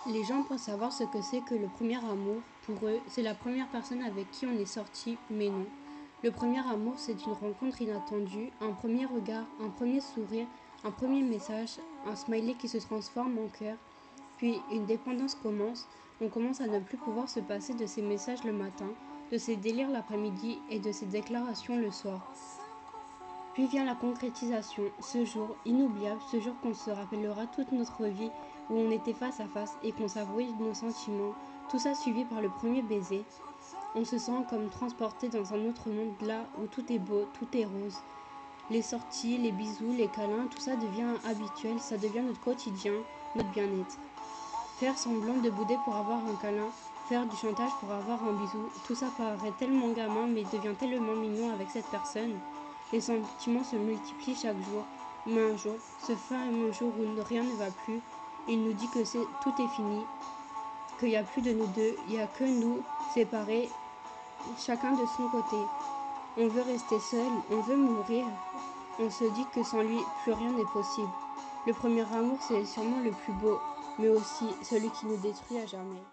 Les gens pensent savoir ce que c'est que le premier amour. Pour eux, c'est la première personne avec qui on est sorti, mais non. Le premier amour, c'est une rencontre inattendue, un premier regard, un premier sourire, un premier message, un smiley qui se transforme en cœur. Puis une dépendance commence. On commence à ne plus pouvoir se passer de ces messages le matin, de ces délires l'après-midi et de ces déclarations le soir. Puis vient la concrétisation, ce jour inoubliable, ce jour qu'on se rappellera toute notre vie, où on était face à face et qu'on s'avouait nos sentiments, tout ça suivi par le premier baiser. On se sent comme transporté dans un autre monde, là où tout est beau, tout est rose. Les sorties, les bisous, les câlins, tout ça devient habituel, ça devient notre quotidien, notre bien-être. Faire semblant de bouder pour avoir un câlin, faire du chantage pour avoir un bisou, tout ça paraît tellement gamin mais devient tellement mignon avec cette personne. Les sentiments se multiplient chaque jour, mais un jour, ce fameux jour où rien ne va plus, il nous dit que tout est fini, qu'il n'y a plus de nous deux, il n'y a que nous, séparés, chacun de son côté. On veut rester seul, on veut mourir, on se dit que sans lui, plus rien n'est possible. Le premier amour, c'est sûrement le plus beau, mais aussi celui qui nous détruit à jamais.